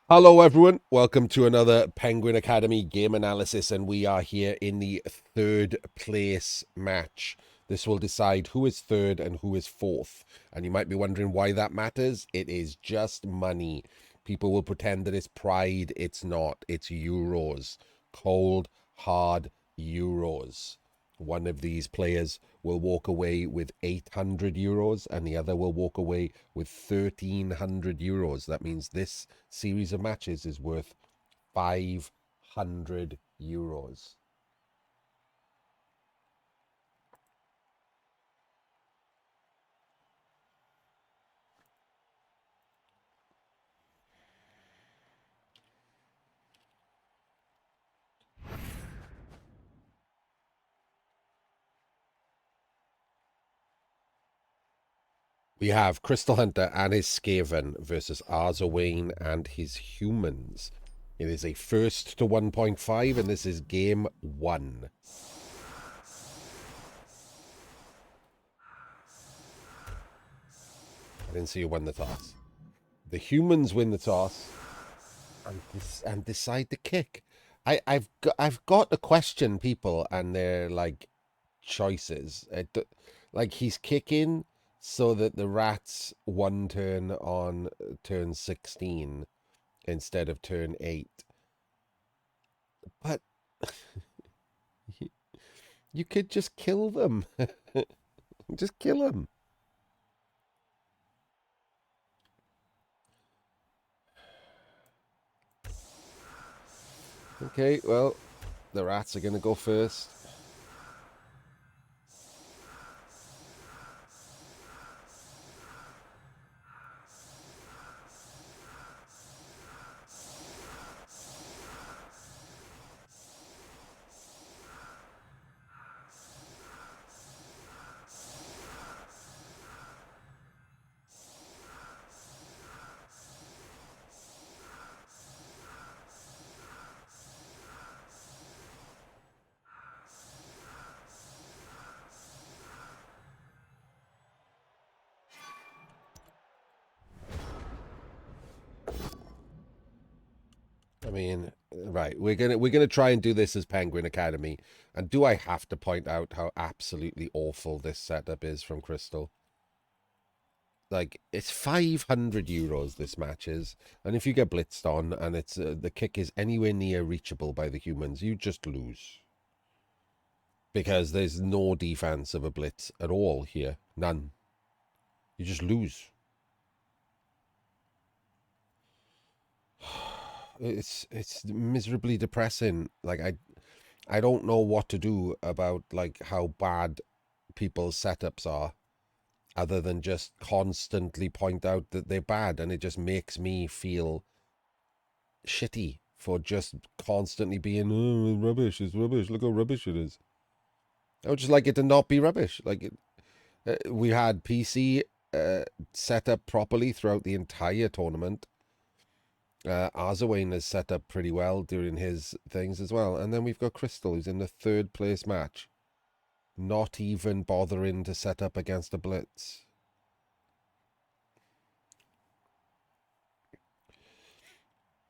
Hello, everyone. Welcome to another Penguin Academy game analysis, and we are here in the third place match. This will decide who is third and who is fourth. And you might be wondering why that matters. It is just money. People will pretend that it's pride. It's not. It's euros. Cold, hard euros. One of these players will walk away with 800 euros and the other will walk away with 1300 euros. That means this series of matches is worth 500 euros. We have Crystal Hunter and his Skaven versus Arzowane and his humans. It is a first to 1.5, and this is game one. I didn't see who won the toss. The humans win the toss and decide to kick. I've got to question people and their like choices. Like he's kicking so that the rats one turn on turn 16 instead of turn 8. But you could just kill them. Just kill them. Okay, well, the rats are going to go first. I mean, right, we're gonna try and do this as Penguin Academy. And do I have to point out how absolutely awful this setup is from Crystal? Like, it's 500 euros this match is, and if you get blitzed on and it's the kick is anywhere near reachable by the humans, you just lose because there's no defense of a blitz at all here, none. You just lose. It's miserably depressing. Like I don't know what to do about like how bad people's setups are, other than just constantly point out that they're bad, and it just makes me feel shitty for just constantly being, oh, rubbish, it's rubbish, look how rubbish it is. I would just like it to not be rubbish. Like, we had PC set up properly throughout the entire tournament. Arzowane is set up pretty well during his things as well. And then we've got Crystal, who's in the third place match, not even bothering to set up against a blitz.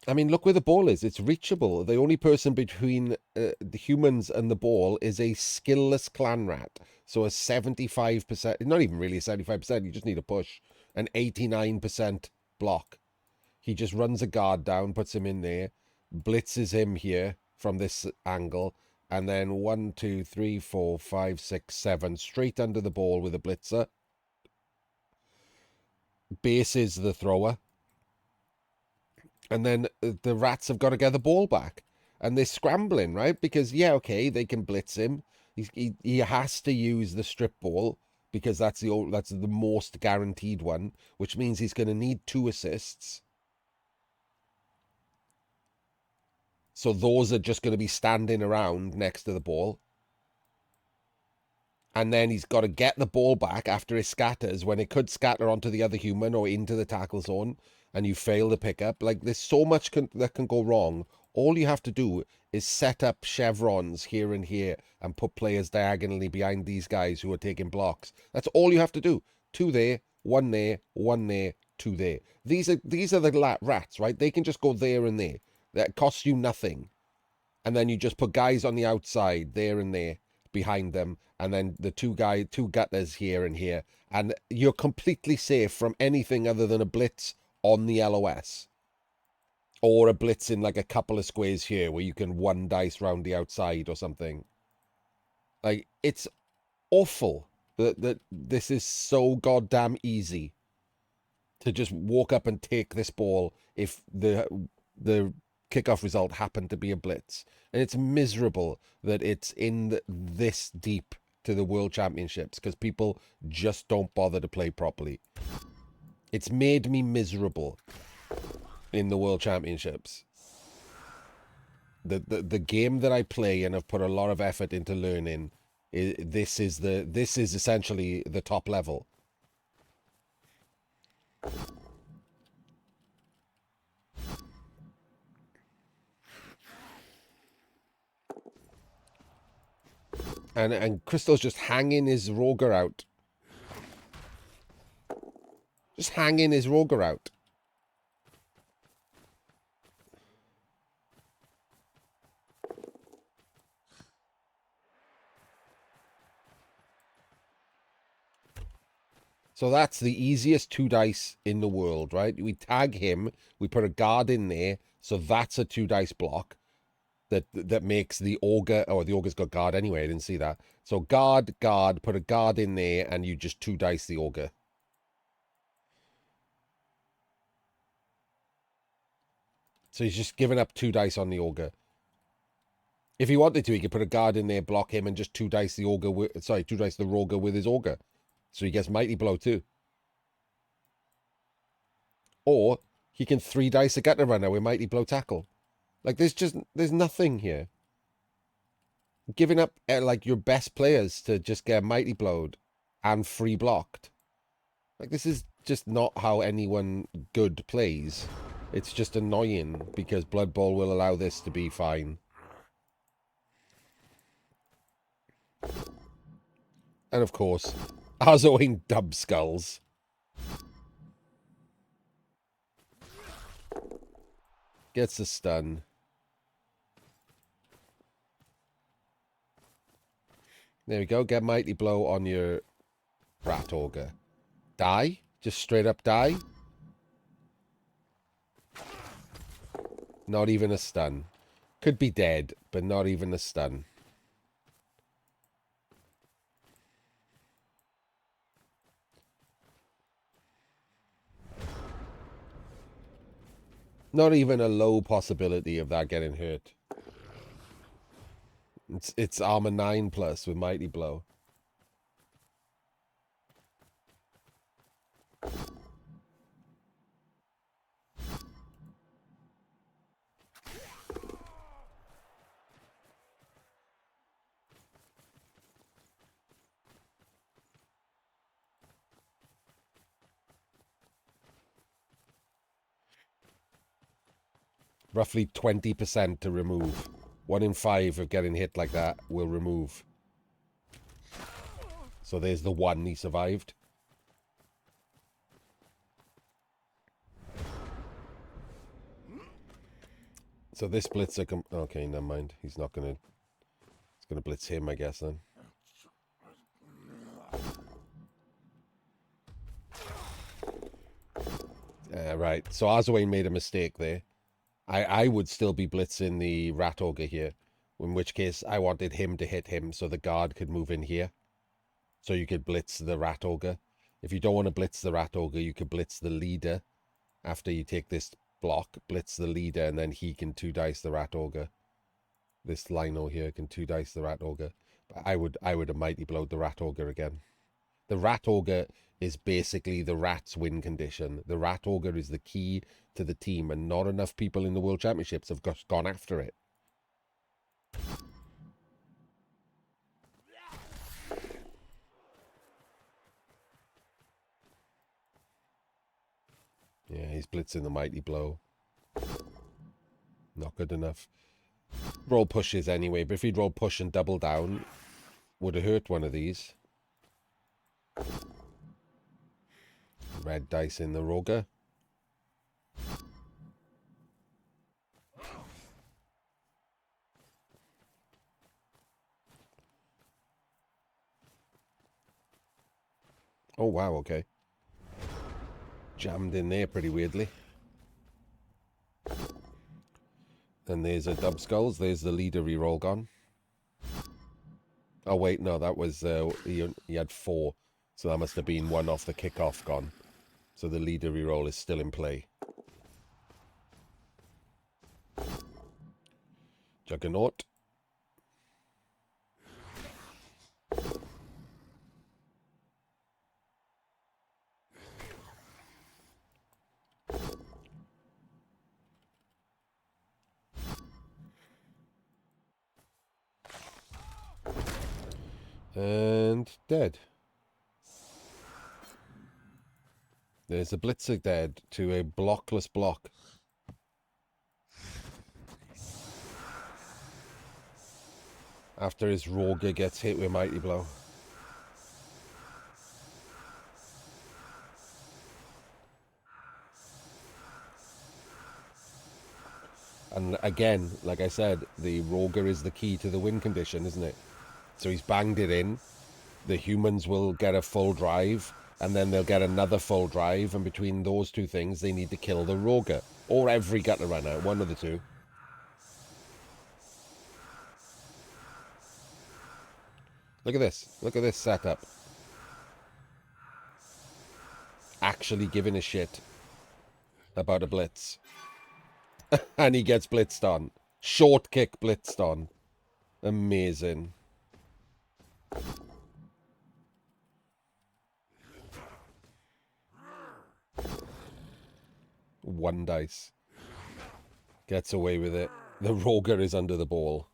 I mean, look where the ball is. It's reachable. The only person between the humans and the ball is a skillless clan rat. So a 75%, not even really a 75%, you just need a push. An 89% block. He just runs a guard down, puts him in there, blitzes him here from this angle, and then 1, 2, 3, 4, 5, 6, 7, straight under the ball with a blitzer. Bases the thrower. And then the rats have got to get the ball back. And they're scrambling, right? Because, yeah, okay, they can blitz him. He has to use the strip ball because that's the most guaranteed one, which means he's going to need 2 assists. So those are just going to be standing around next to the ball. And then he's got to get the ball back after it scatters, when it could scatter onto the other human or into the tackle zone, and you fail to pick up. Like, there's so much that can go wrong. All you have to do is set up chevrons here and here and put players diagonally behind these guys who are taking blocks. That's all you have to do. 2 there, 1 there, 1 there, to there. These are the rats, right? They can just go there and there. That costs you nothing. And then you just put guys on the outside, there and there, behind them, and then the two gutters here and here, and you're completely safe from anything other than a blitz on the LOS. Or a blitz in like a couple of squares here where you can one dice round the outside or something. Like, it's awful that this is so goddamn easy to just walk up and take this ball if the kickoff result happened to be a blitz. And it's miserable that it's in this deep to the World Championships because people just don't bother to play properly. It's made me miserable in the World Championships. The game that I play and have put a lot of effort into learning, this is essentially the top level. And Crystal's just hanging his Roger out. Just hanging his Roger out. So that's the easiest 2 dice in the world, right? We tag him, we put a guard in there, so that's a 2 dice block that makes the Ogre, oh, the Ogre's got guard anyway, I didn't see that. So guard, put a guard in there, and you just 2 dice the Ogre. So he's just giving up 2 dice on the Ogre. If he wanted to, he could put a guard in there, block him, and just 2 dice the Ogre with, sorry, 2 dice the Roger with his Ogre. So he gets Mighty Blow too. Or he can 3 dice a Gutter Runner with Mighty Blow Tackle. Like, there's nothing here. Giving up, like, your best players to just get Mighty Blowed and free blocked. Like, this is just not how anyone good plays. It's just annoying because Blood Bowl will allow this to be fine. And of course, Arzowane dub skulls. Gets a stun. There we go. Get Mighty Blow on your Rat Ogre. Die? Just straight up die? Not even a stun. Could be dead, but not even a stun. Not even a low possibility of that getting hurt. It's armor 9 plus with Mighty Blow. Roughly 20% to remove. 1 in 5 of getting hit like that will remove. So there's the 1 he survived. So this blitzer okay, never mind. He's not gonna. It's gonna blitz him, I guess then. Right. So Arzowane made a mistake there. I would still be blitzing the Rat Ogre here. In which case, I wanted him to hit him so the guard could move in here. So you could blitz the Rat Ogre. If you don't want to blitz the Rat Ogre, you could blitz the leader. After you take this block, blitz the leader, and then he can 2 dice the Rat Ogre. This Lino here can 2 dice the Rat Ogre. But I would have Mighty Blowed the Rat Ogre again. The Rat Ogre is basically the Rat's win condition. The Rat Ogre is the key to the team, and not enough people in the World Championships have gone after it. Yeah, he's blitzing the Mighty Blow. Not good enough. Roll pushes anyway, but if he'd roll push and double down, would have hurt one of these. Red dice in the Roger. Oh, wow, okay. Jammed in there pretty weirdly. And there's a dub skulls. There's the leader reroll gone. Oh, wait, no, that was... he had 4. So that must have been 1 off the kickoff gone. So the leader reroll is still in play. Juggernaut. And dead. There's a Blitzer dead to a blockless block. After his Roger gets hit with Mighty Blow. And again, like I said, the Roger is the key to the win condition, isn't it? So he's banged it in. The humans will get a full drive, and then they'll get another full drive, and between those two things, they need to kill the Roger. Or every gutter runner, one of the two. Look at this. Look at this setup. Actually giving a shit about a blitz. And he gets blitzed on. Short kick blitzed on. Amazing. One dice. Gets away with it. The Roger is under the ball.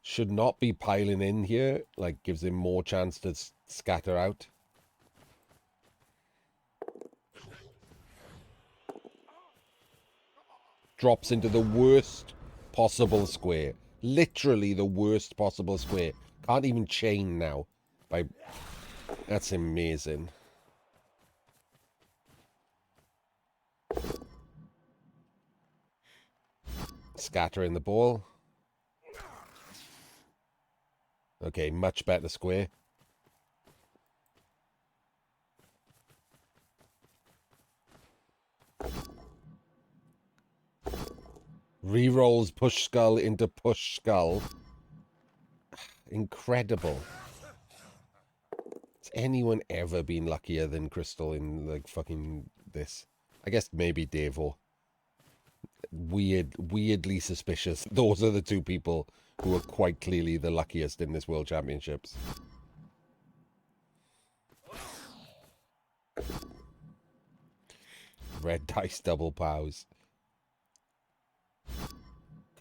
Should not be piling in here. Like, gives him more chance to scatter out. Drops into the worst possible square. Literally the worst possible square. Can't even chain now. That's amazing. Scattering the ball. Okay, much better square. Rerolls push skull into push skull. Incredible. Has anyone ever been luckier than Crystal in, like, fucking this? I guess maybe Devo. Weirdly suspicious. Those are the two people who are quite clearly the luckiest in this World Championships. Red dice double pows.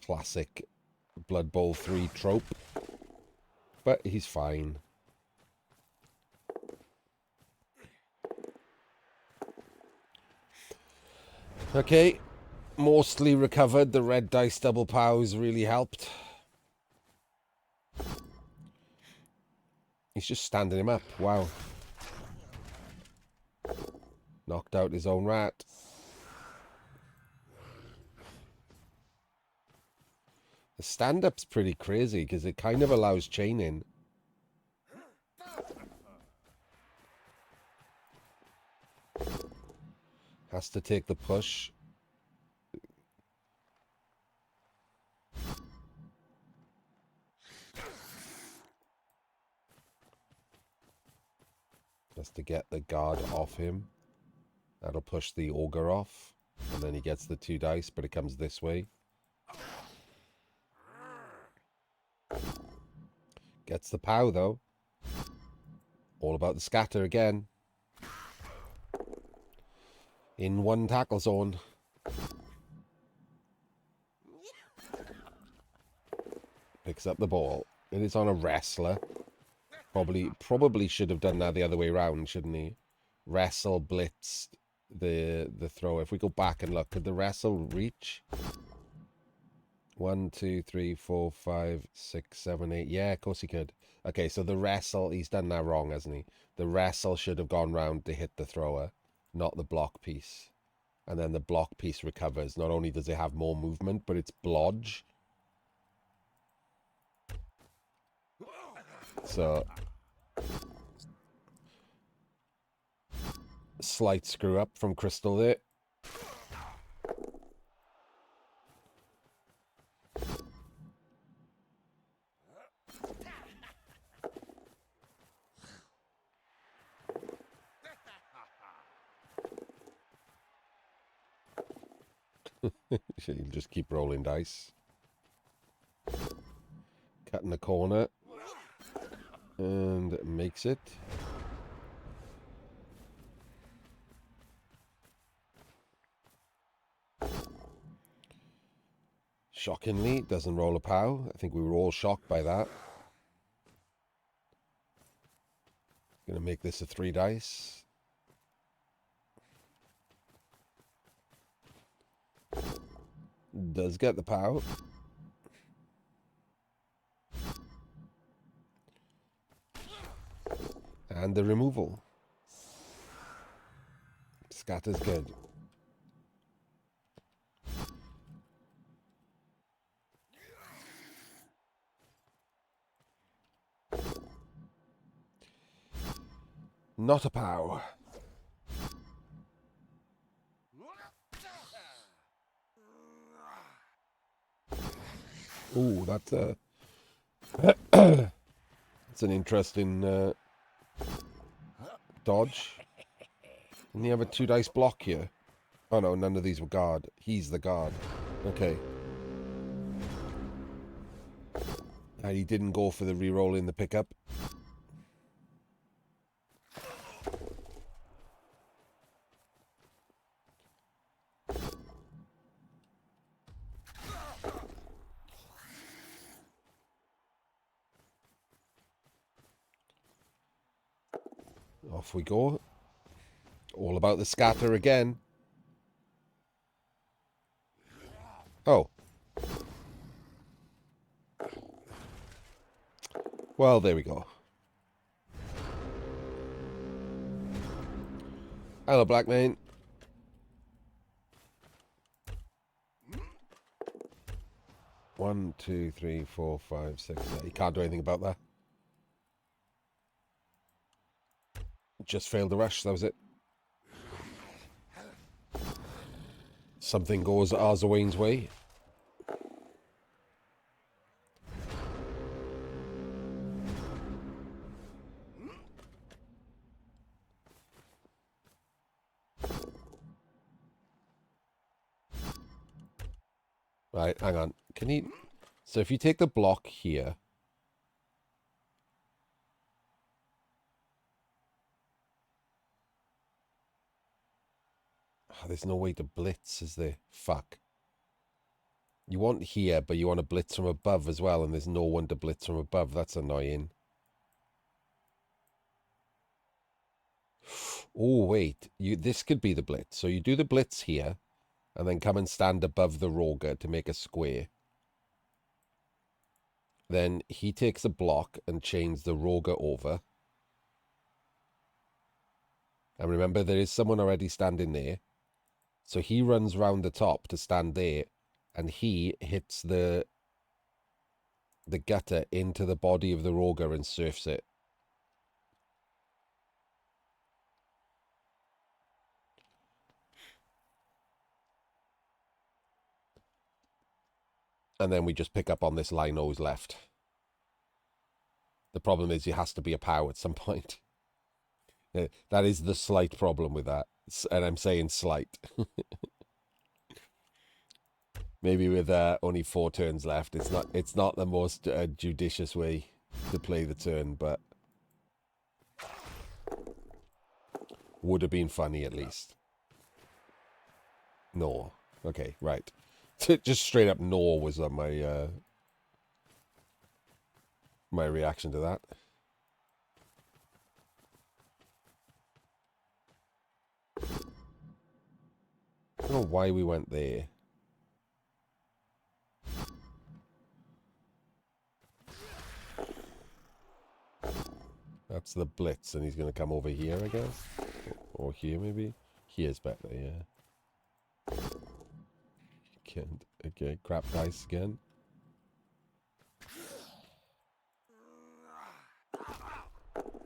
Classic Blood Bowl 3 trope. But he's fine. Okay. Mostly recovered. The red dice double pows really helped. He's just standing him up. Wow. Knocked out his own rat. The stand-up's pretty crazy because it kind of allows chaining. Has to take the push. Has to get the guard off him. That'll push the ogre off. And then he gets the 2 dice, but it comes this way. Gets the pow, though. All about the scatter again. In one tackle zone. Picks up the ball. It is on a wrestler. Probably should have done that the other way around, shouldn't he? Wrestle blitzed the throw. If we go back and look, could the wrestle reach? 1, 2, 3, 4, 5, 6, 7, 8. Yeah, of course he could. Okay, so the wrestle, he's done that wrong, hasn't he? The wrestle should have gone round to hit the thrower, not the block piece. And then the block piece recovers. Not only does it have more movement, but it's blodge. So, slight screw up from Crystal there. You'll just keep rolling dice. Cut in the corner. And makes it. Shockingly, doesn't roll a POW. I think we were all shocked by that. Gonna make this a 3 dice. Does get the POW. And the removal. Scatter's good. Not a POW. Ooh, that's a... It's an interesting dodge. Didn't he have a 2 dice block here? Oh no, none of these were guard. He's the guard. Okay. And he didn't go for the reroll in the pickup. Off we go. All about the scatter again. Oh. Well, there we go. Hello, Blackmane. One, two, three, four, five, six. You can't do anything about that. Just failed the rush, that was it. Something goes Arzowane's way. Right, hang on. Can he... So if you take the block here... Oh, there's no way to blitz, is there? Fuck. You want here, but you want to blitz from above as well, and there's no one to blitz from above. That's annoying. Oh, wait. This could be the blitz. So you do the blitz here, and then come and stand above the Roger to make a square. Then he takes a block and chains the Roger over. And remember, there is someone already standing there. So he runs round the top to stand there, and he hits the gutter into the body of the Roger and surfs it. And then we just pick up on this Lino's left. The problem is he has to be a POW at some point. That is the slight problem with that. And I'm saying slight. Maybe with only 4 turns left, it's not the most judicious way to play the turn, but would have been funny at least. No. Okay, right. Just straight up no was my my reaction to that. I don't know why we went there. That's the blitz, and he's going to come over here, I guess. Or here, maybe. Here's better, yeah. Can't. Okay, crap dice again.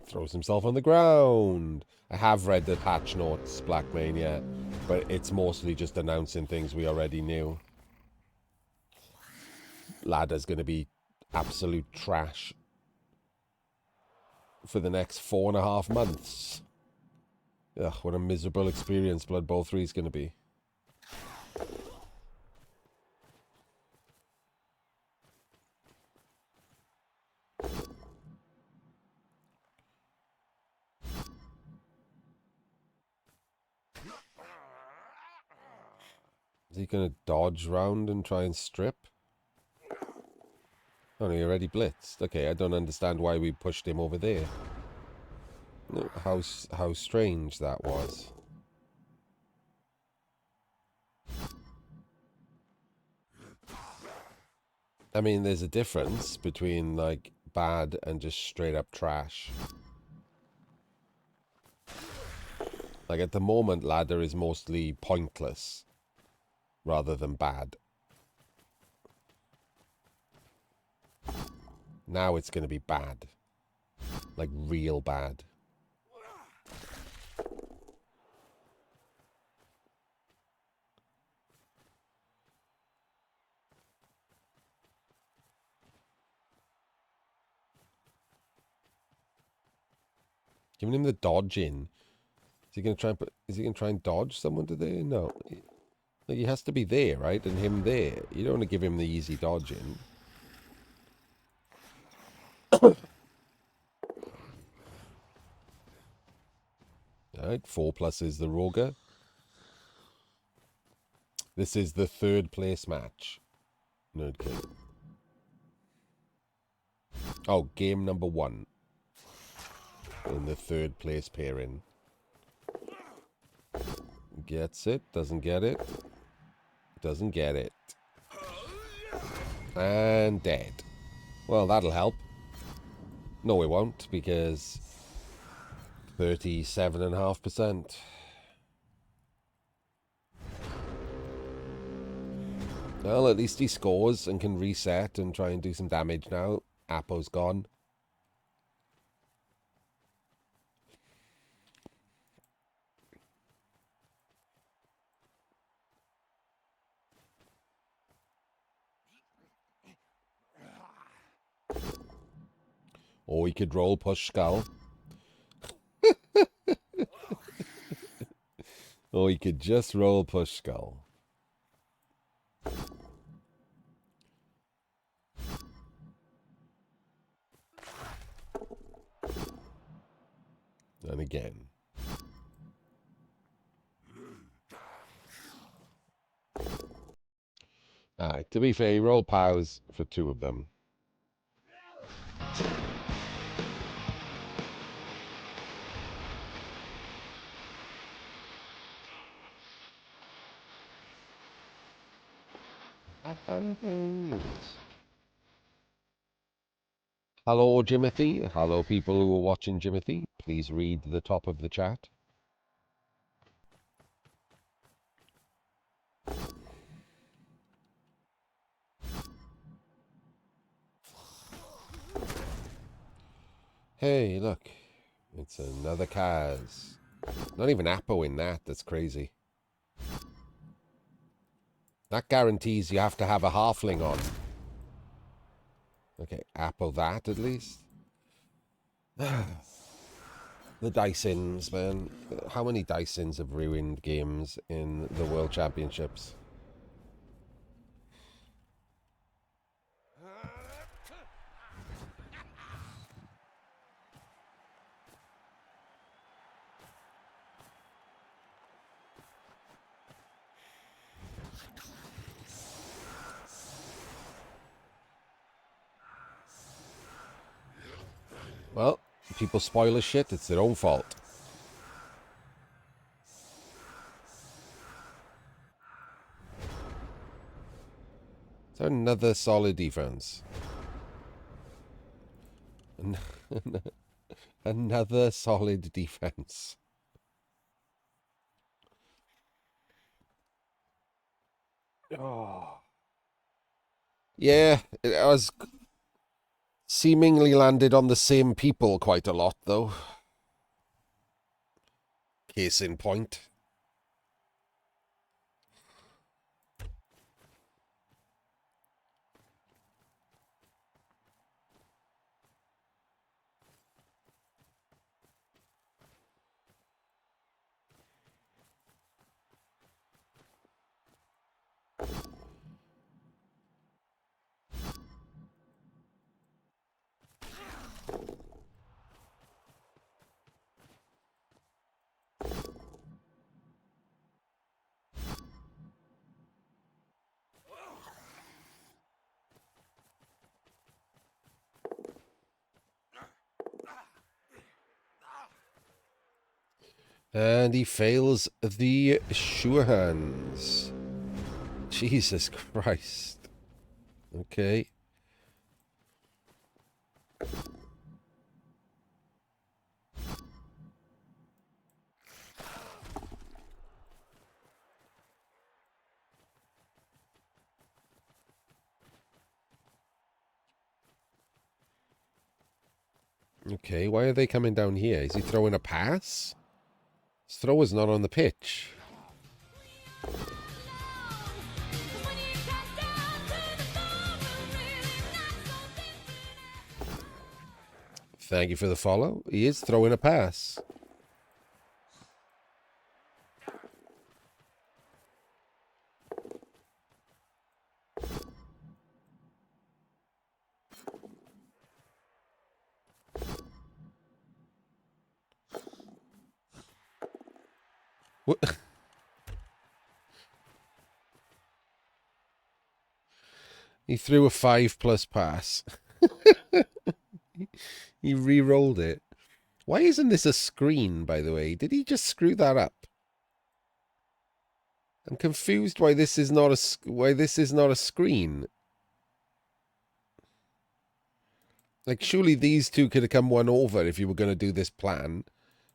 Throws himself on the ground. I have read the patch notes, Black Mania, but it's mostly just announcing things we already knew. Ladder's going to be absolute trash for the next 4.5 months. Ugh, what a miserable experience Blood Bowl 3 is going to be. Is he going to dodge round and try and strip? Oh, no, he already blitzed. Okay, I don't understand why we pushed him over there. How strange that was. I mean, there's a difference between, like, bad and just straight up trash. Like, at the moment, Ladder is mostly pointless rather than bad. Now it's going to be bad. Like, real bad. Giving him the dodge in. Is he going to try and is he going to try and dodge someone today? No. Like, he has to be there, right? And him there. You don't want to give him the easy dodge in. Alright, 4+ is the Roger. This is the 3rd place match. Nerd King. Oh, game number 1. In the 3rd place pairing. Gets it, doesn't get it. Doesn't get it. And dead. Well, that'll help. No, it won't, because 37.5%. Well, at least he scores and can reset and try and do some damage now. Apo's gone. Or he could roll push skull. Or he could just roll push skull. And again. Alright, to be fair, he rolled powers for 2 of them. Hello, Jimothy. Hello, people who are watching Jimothy. Please read the top of the chat. Hey, look. It's another Kaz. Not even Apo in that. That's crazy. That guarantees you have to have a halfling on. Okay, Apo that at least. The Dysons, man. How many Dysons have ruined games in the World Championships? Well, people spoil shit, it's their own fault. So another solid defense. Another solid defense. Oh. Yeah, it was seemingly landed on the same people quite a lot, though. Case in point. And he fails the sure hands. Jesus Christ. Okay. Okay, why are they coming down here? Is he throwing a pass? His thrower's not on the pitch. Thank you for the follow. He is throwing a pass. What? He threw a 5+ pass. He re-rolled it. Why isn't this a screen, by the way? Did he just screw that up? I'm confused why this is not a screen. Like, surely these two could have come one over if you were going to do this plan,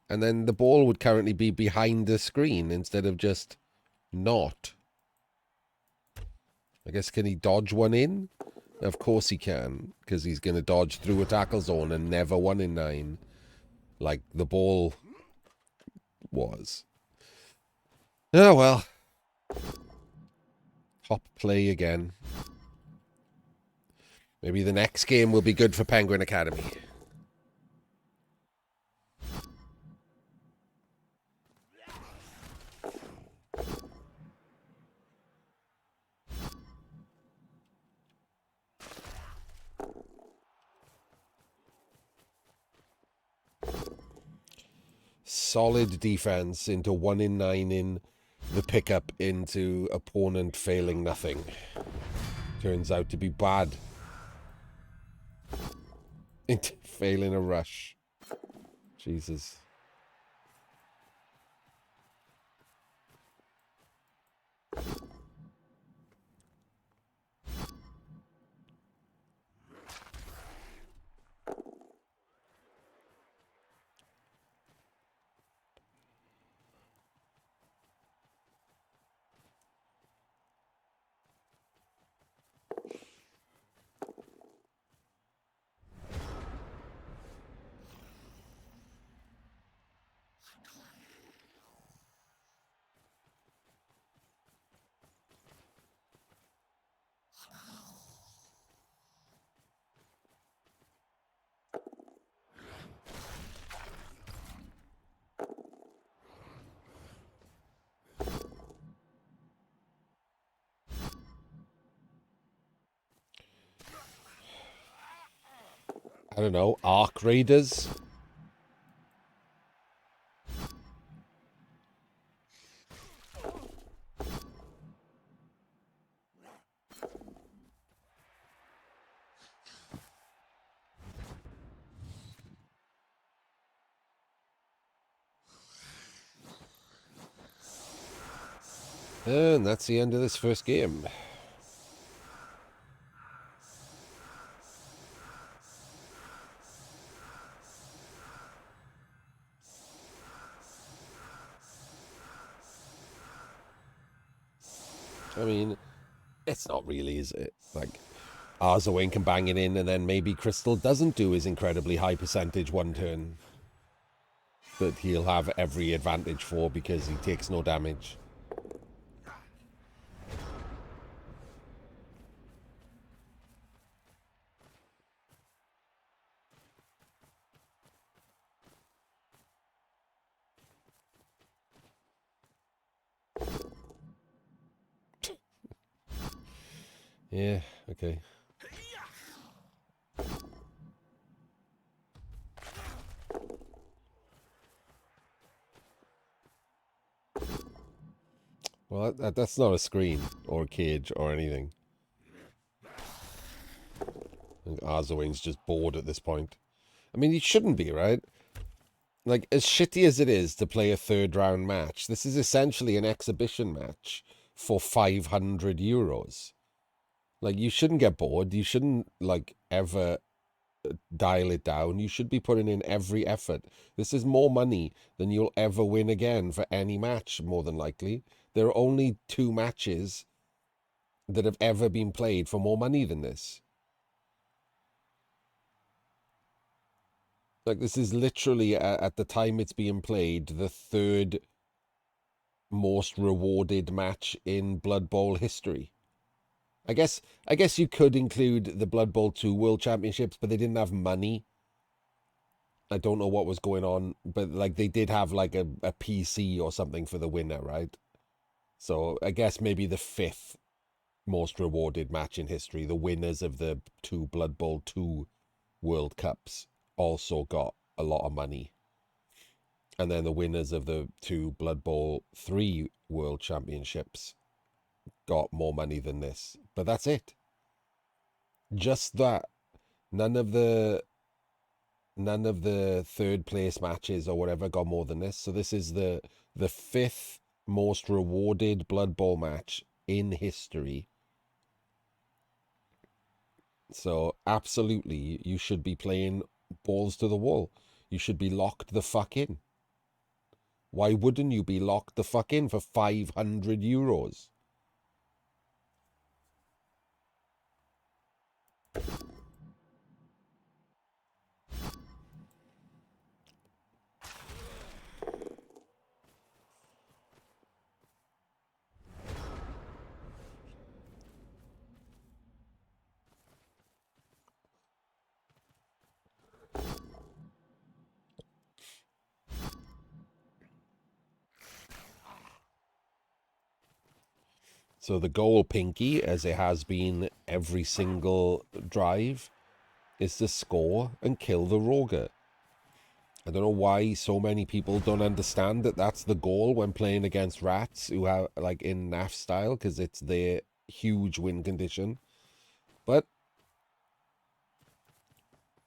and then the ball would currently be behind the screen instead of just not. I guess, can he dodge one in? Of course he can, because he's going to dodge through a tackle zone and never 1 in 9, like the ball was. Oh, well. Hop play again. Maybe the next game will be good for Penguin Academy. Solid defense into 1 in 9 in the pickup into opponent failing nothing. Turns out to be bad. Into failing a rush. Jesus. I don't know, Arc Raiders? And that's the end of this first game. I mean, it's not really, is it? Like, Arzowane can bang it in, and then maybe Crystal doesn't do his incredibly high percentage one turn that he'll have every advantage for because he takes no damage. Yeah, okay. Well, that's not a screen or a cage or anything. I think Arzowane's just bored at this point. I mean, he shouldn't be, right? Like, as shitty as it is to play a third round match, this is essentially an exhibition match for €500. Like, you shouldn't get bored. You shouldn't, like, ever dial it down. You should be putting in every effort. This is more money than you'll ever win again for any match, more than likely. There are only 2 matches that have ever been played for more money than this. Like, this is literally, at the time it's being played, the 3rd most rewarded match in Blood Bowl history. I guess you could include the Blood Bowl 2 World Championships, but they didn't have money. I don't know what was going on, but like they did have like a PC or something for the winner, right? So I guess maybe the 5th most rewarded match in history, the winners of the 2 Blood Bowl 2 World Cups also got a lot of money. And then the winners of the 2 Blood Bowl 3 World Championships got more money than this. But that's it. Just that. None of the 3rd place matches or whatever got more than this. So this is the 5th most rewarded Blood Bowl match in history. So absolutely, you should be playing balls to the wall. You should be locked the fuck in. Why wouldn't you be locked the fuck in for €500? So the goal, Pinky, as it has been every single drive, is to score and kill the Roger. I don't know why so many people don't understand that that's the goal when playing against rats who have, like, in NAF style, because it's their huge win condition. But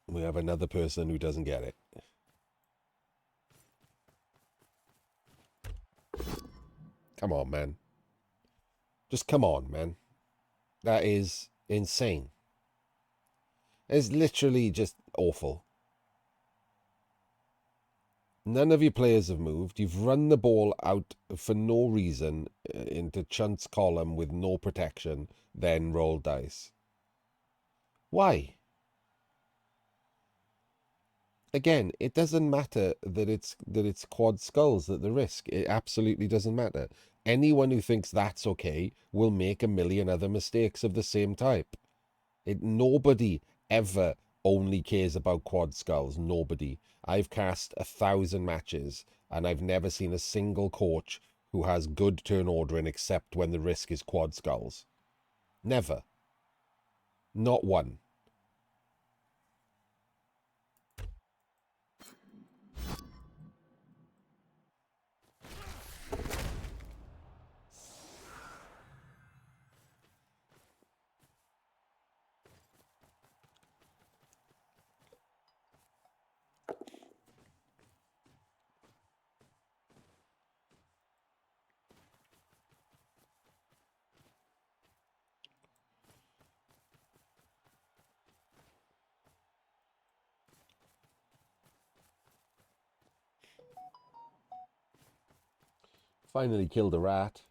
we have another person who doesn't get it. Come on, man. Just come on, man. That is insane. It's literally just awful. None of your players have moved. You've run the ball out for no reason into Chunt's column with no protection, then roll dice. Why? Again, it doesn't matter that it's quad skulls at the risk. It absolutely doesn't matter. Anyone who thinks that's okay will make a million other mistakes of the same type. Nobody ever only cares about quad skulls. Nobody. I've cast 1,000 matches and I've never seen a single coach who has good turn ordering except when the risk is quad skulls. Never. Not one. Finally killed a rat.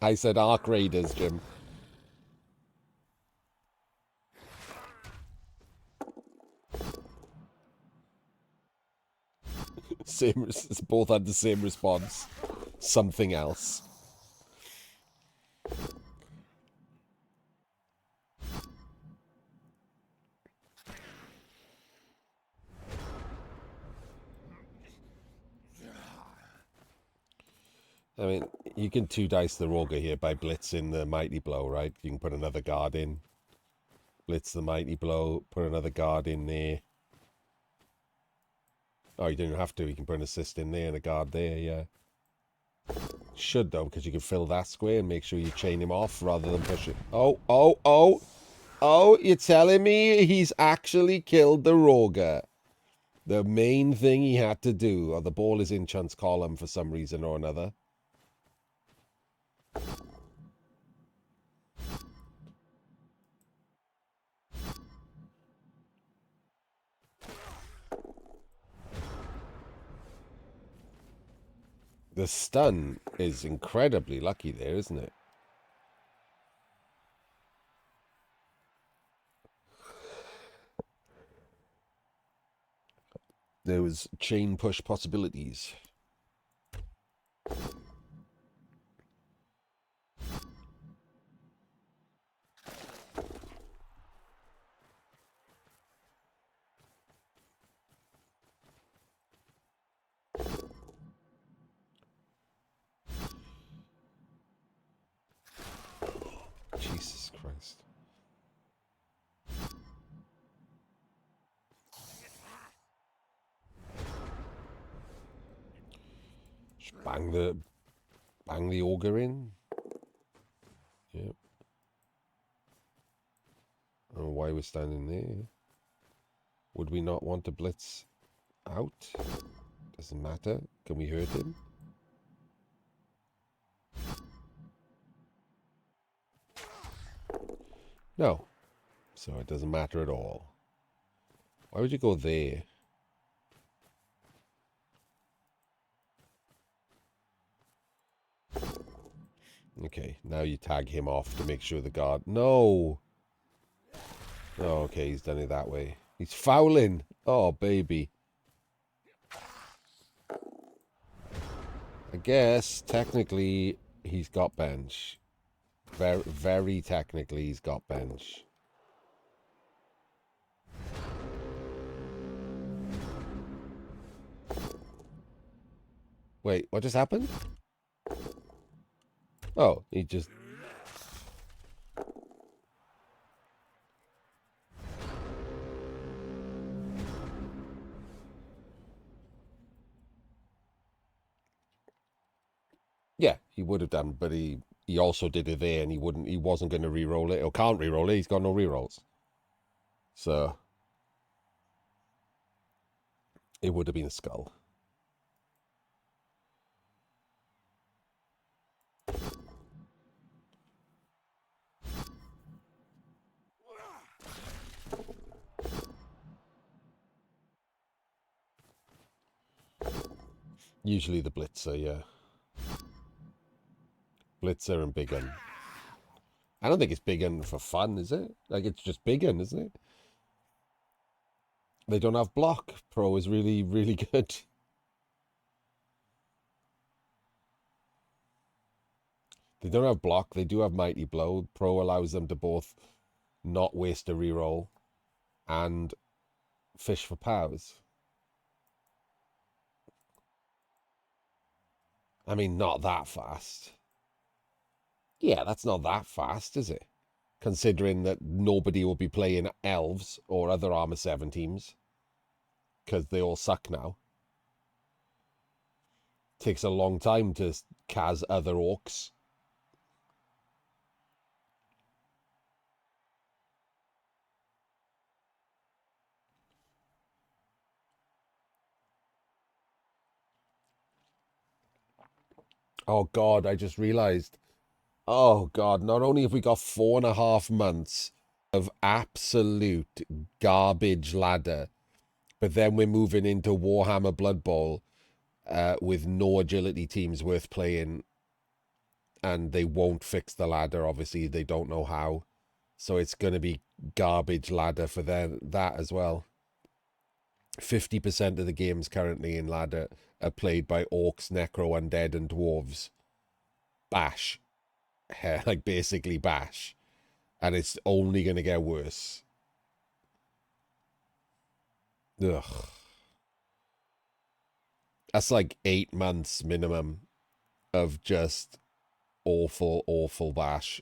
I said Arc Raiders, Jim. Same. Both had the same response. Something else. I mean, you can two dice the Roger here by blitzing the Mighty Blow, right? You can put another guard in, blitz the Mighty Blow, put another guard in there. Oh, you don't have to. You can put an assist in there and a guard there, yeah. Should, though, because you can fill that square and make sure you chain him off rather than push it. Oh, oh, oh. Oh, you're telling me he's actually killed the Roger. The main thing he had to do. Oh, the ball is in Chunt's column for some reason or another. The stun is incredibly lucky there, isn't it? There was chain push possibilities. Jesus Christ. Just bang the auger in. Yep. I don't know why we're standing there. Would we not want to blitz out? Doesn't matter. Can we hurt him? No. So it doesn't matter at all. Why would you go there? Okay, now you tag him off to make sure the guard... No! Oh, okay, he's done it that way. He's fouling! Oh, baby. I guess, technically, he's got bench. Very, very technically, he's got bench. Wait, what just happened? Oh, he just... Yeah, he would have done, but he also did it there, and he wasn't going to re-roll it, or can't re-roll it. He's got no re-rolls. So it would have been a skull. Usually the Blitzer, yeah. Blitzer and Big Un. I don't think it's Big Un for fun, is it? Like, it's just Big Un, isn't it? They don't have block. Pro is really, really good. They don't have block. They do have Mighty Blow. Pro allows them to both not waste a reroll and fish for powers. I mean, not that fast. Yeah, that's not that fast, is it? Considering that nobody will be playing elves or other Armor 7 teams because they all suck now. Takes a long time to Kaz other orcs. Oh God, I just realized. Oh God, not only have we got 4.5 months of absolute garbage ladder, but then we're moving into Warhammer Blood Bowl with no agility teams worth playing and they won't fix the ladder. Obviously, they don't know how. So it's going to be garbage ladder for that as well. 50% of the games currently in ladder are played by orcs, necro, undead, and dwarves. Bash. Like, basically bash. And it's only going to get worse. Ugh. That's like 8 months minimum of just awful, awful bash.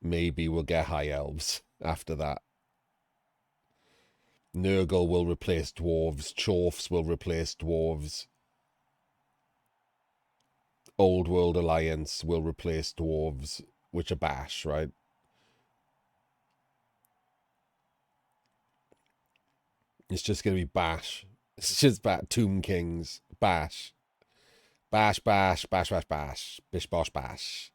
Maybe we'll get high elves after that. Nurgle will replace dwarves. Chorfs will replace dwarves. Old World Alliance will replace dwarves, which are bash, right? It's just going to be bash. It's just Tomb Kings. Bash. Bash, bash, bash, bash, bash. Bish, bosh, bash.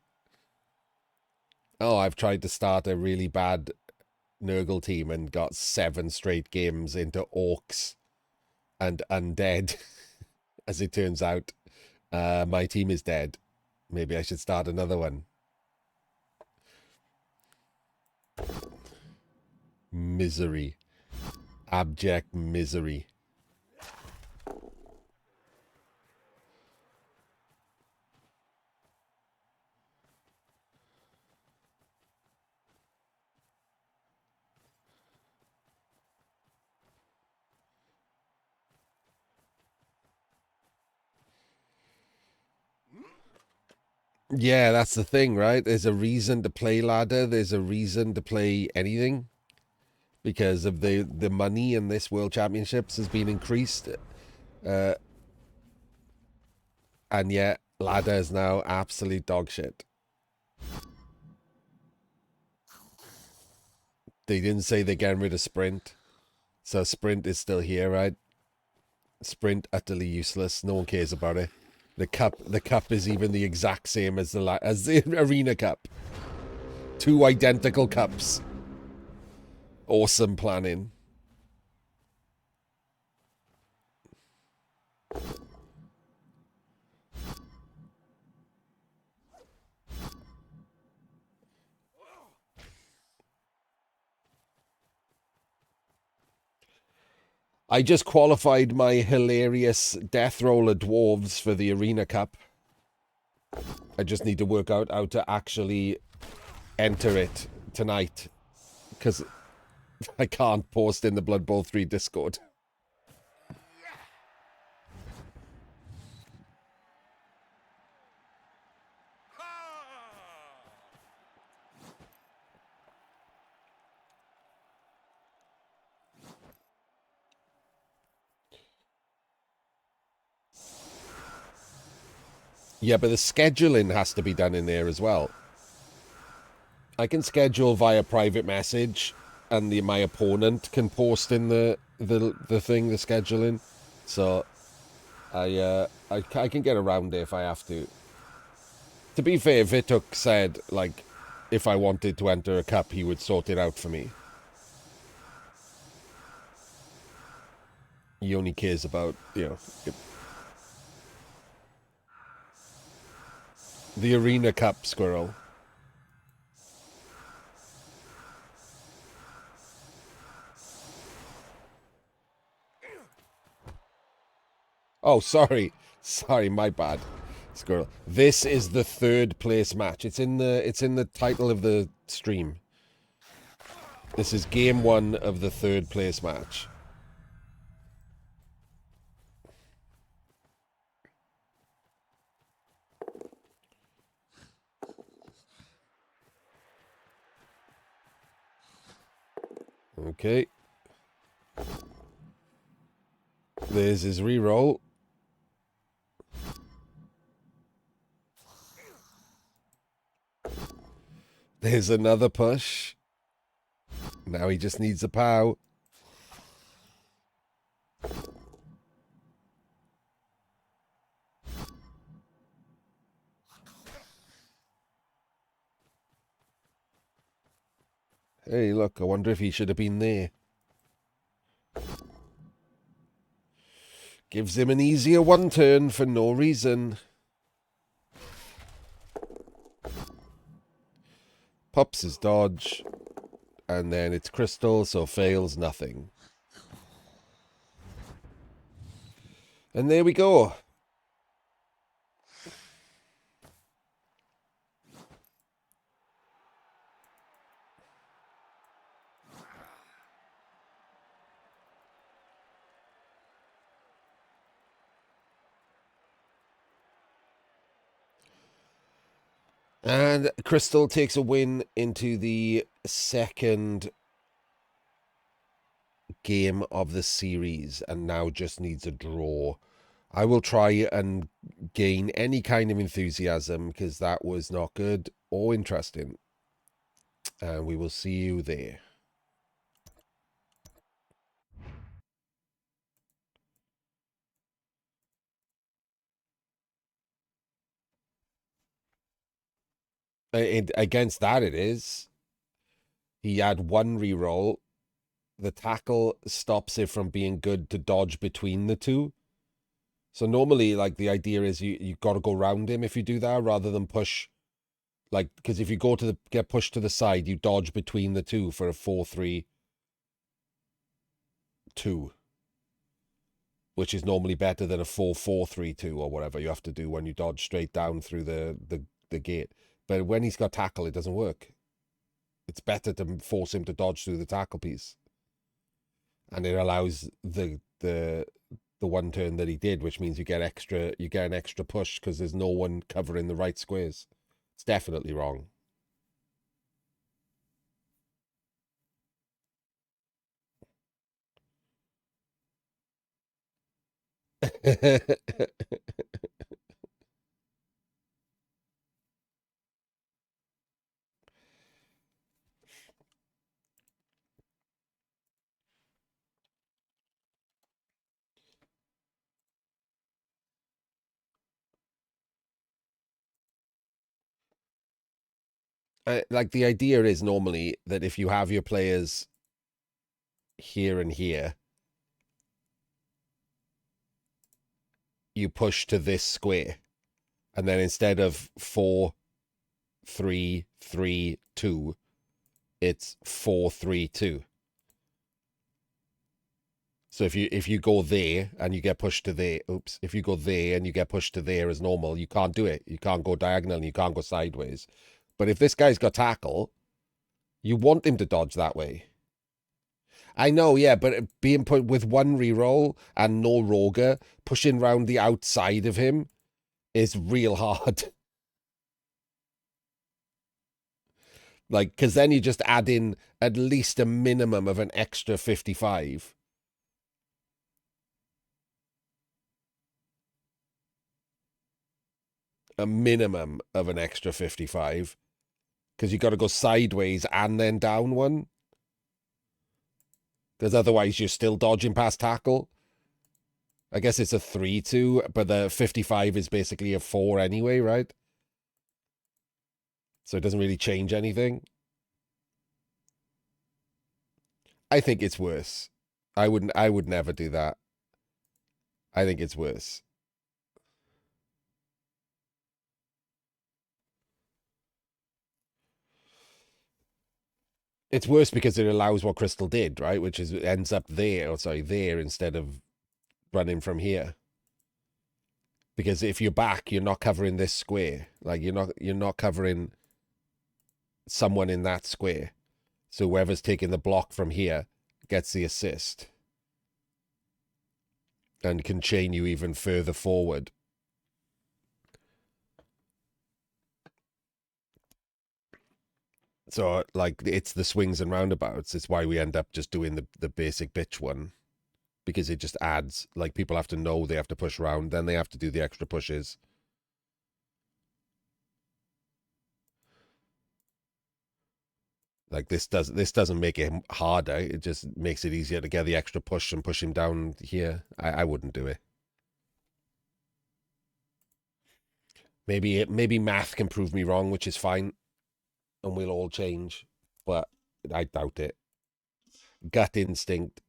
Oh, I've tried to start a really bad Nurgle team and got 7 straight games into orcs and undead. As it turns out, my team is dead. Maybe I should start another one. Misery. Abject misery. Yeah, that's the thing, right? There's a reason to play ladder. There's a reason to play anything because of the money in this World Championships has been increased. And yet, ladder is now absolute dog shit. They didn't say they're getting rid of sprint. So sprint is still here, right? Sprint utterly useless. No one cares about it. The cup is even the exact same as the arena cup. 2 identical cups. Awesome planning. I just qualified my hilarious Death Roller Dwarves for the Arena Cup. I just need to work out how to actually enter it tonight. Because I can't post in the Blood Bowl 3 Discord. Yeah, but the scheduling has to be done in there as well. I can schedule via private message, and my opponent can post in the thing, the scheduling. So I can get around it if I have to. To be fair, Vituk said, like, if I wanted to enter a cup, he would sort it out for me. He only cares about, the Arena Cup, Squirrel. Oh, sorry. Sorry, my bad, Squirrel. This is the 3rd place match. It's in the title of the stream. This is game 1 of the 3rd place match. Okay. There's his reroll. There's another push. Now he just needs a pow. Hey, look, I wonder if he should have been there. Gives him an easier 1 turn for no reason. Pops his dodge, and then it's crystal, so fails nothing. And there we go. And Crystal takes a win into the second game of the series and now just needs a draw. I will try and gain any kind of enthusiasm because that was not good or interesting. And we will see you there. Against that, it is. He had one reroll. The tackle stops it from being good to dodge between the two. So normally, like the idea is you got to go round him if you do that rather than push. Like because if you go to the get pushed to the side, you dodge between the two for a 4-3-2, which is normally better than a 4-4-3-2 or whatever you have to do when you dodge straight down through the gate. But when he's got tackle, it doesn't work. It's better to force him to dodge through the tackle piece, and it allows the one turn that he did, which means you get an extra push because there's no one covering the right squares. It's definitely wrong. Like the idea is normally that if you have your players here and here, you push to this square, and then instead of 4-3-3-2, it's 4-3-2. So if you go there and you get pushed to there, oops, if you go there and you get pushed to there as normal, you can't do it. You can't go diagonal and you can't go sideways. But if this guy's got tackle, you want him to dodge that way. I know, yeah, but being put with one reroll and no Roger, pushing round the outside of him is real hard. Like, because then you just add in at least a minimum of an extra 55. A minimum of an extra 55. Because you got to go sideways and then down one. Because otherwise you're still dodging past tackle. I guess it's a 3-2, but the 55 is basically a 4 anyway, right? So it doesn't really change anything. I think it's worse. I would never do that. I think it's worse. It's worse because it allows what Crystal did, right? Which is it ends up there, or sorry, there instead of running from here. Because if you're back, you're not covering this square. Like you're not covering someone in that square. So whoever's taking the block from here gets the assist and can chain you even further forward. So like it's the swings and roundabouts. It's why we end up just doing the basic bitch one. Because it just adds like people have to know they have to push round, then they have to do the extra pushes. Like this doesn't make it harder. It just makes it easier to get the extra push and push him down here. I wouldn't do it. Maybe math can prove me wrong, which is fine, and we'll all change. But I doubt it. Gut instinct